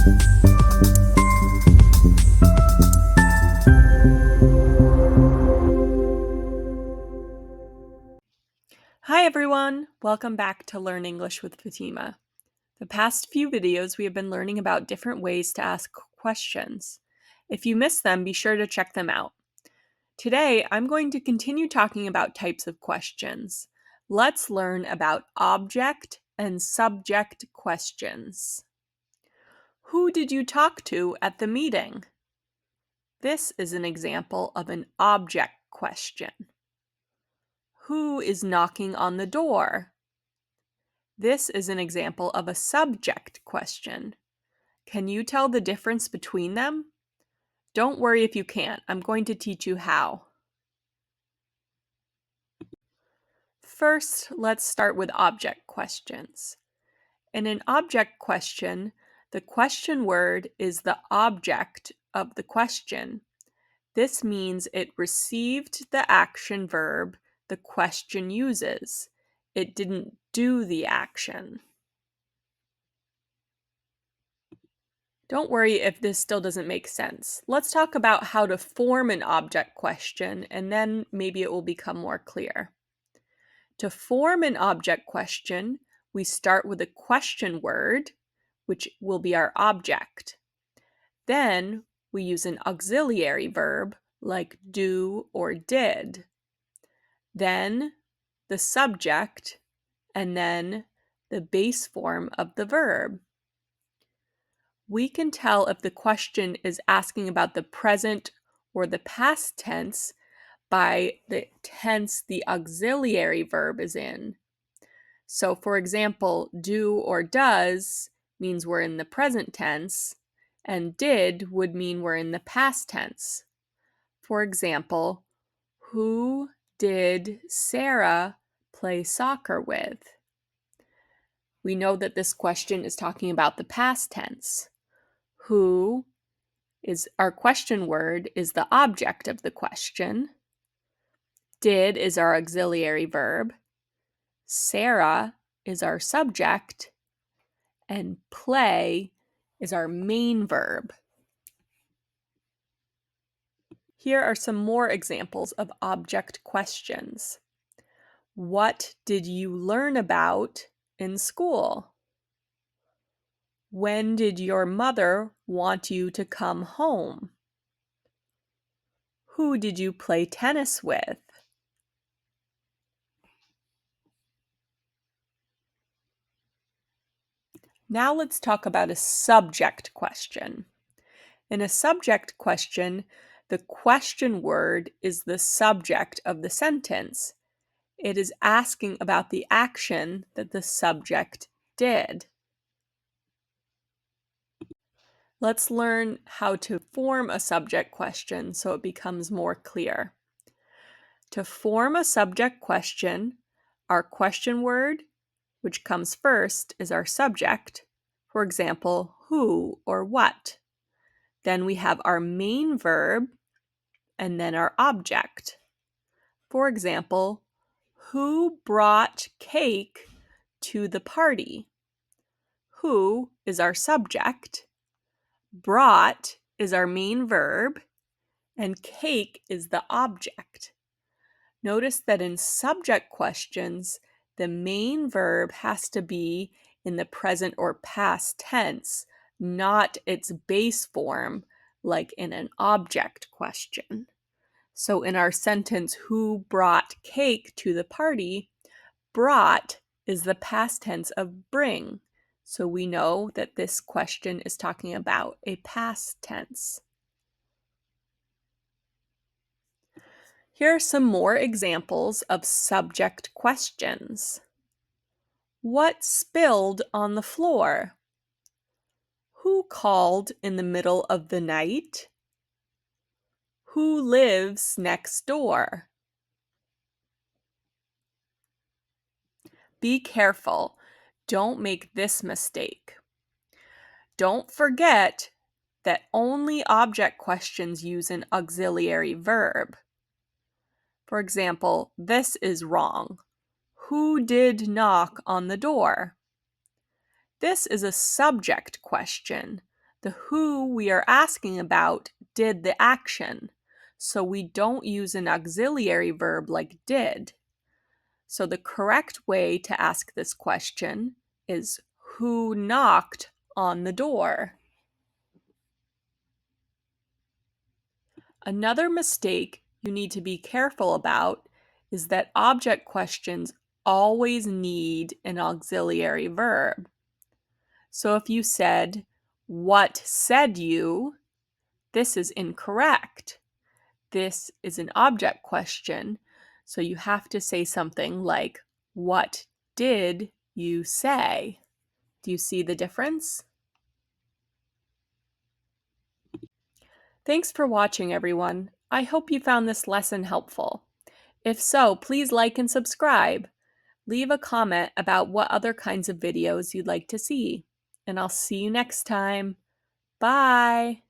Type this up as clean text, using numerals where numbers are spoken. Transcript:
Hi everyone! Welcome back to Learn English with Fatima. The past few videos we have been learning about different ways to ask questions. If you missed them, be sure to check them out. Today, I'm going to continue talking about types of questions. Let's learn about object and subject questions. Who did you talk to at the meeting? This is an example of an object question. Who is knocking on the door? This is an example of a subject question. Can you tell the difference between them? Don't worry if you can't. I'm going to teach you how. First, let's start with object questions. In an object question, the question word is the object of the question. This means it received the action verb the question uses. It didn't do the action. Don't worry if this still doesn't make sense. Let's talk about how to form an object question, and then maybe it will become more clear. To form an object question, we start with a question word, which will be our object. Then we use an auxiliary verb like do or did. Then the subject, and then the base form of the verb. We can tell if the question is asking about the present or the past tense by the tense the auxiliary verb is in. So, for example, do or does means we're in the present tense, and did would mean we're in the past tense. For example, who did Sarah play soccer with? We know that this question is talking about the past tense. Who is our question word is the object of the question. Did is our auxiliary verb. Sarah is our subject. And play is our main verb. Here are some more examples of object questions. What did you learn about in school? When did your mother want you to come home? Who did you play tennis with? Now let's talk about a subject question. In a subject question, the question word is the subject of the sentence. It is asking about the action that the subject did. Let's learn how to form a subject question so it becomes more clear. To form a subject question, our question word, which comes first, is our subject. For example, who or what. Then we have our main verb and then our object. For example, who brought cake to the party? Who is our subject, brought is our main verb, and cake is the object. Notice that in subject questions, the main verb has to be in the present or past tense, not its base form like in an object question. So in our sentence, who brought cake to the party, brought is the past tense of bring. So we know that this question is talking about a past tense. Here are some more examples of subject questions. What spilled on the floor? Who called in the middle of the night? Who lives next door? Be careful. Don't make this mistake. Don't forget that only object questions use an auxiliary verb. For example, this is wrong. Who did knock on the door? This is a subject question. The who we are asking about did the action, so we don't use an auxiliary verb like did. So the correct way to ask this question is who knocked on the door? Another mistake you need to be careful about is that object questions always need an auxiliary verb. So if you said, "What said you?" this is incorrect. This is an object question, so you have to say something like, "What did you say?" Do you see the difference? Thanks for watching, everyone. I hope you found this lesson helpful. If so, please like and subscribe. Leave a comment about what other kinds of videos you'd like to see. And I'll see you next time. Bye!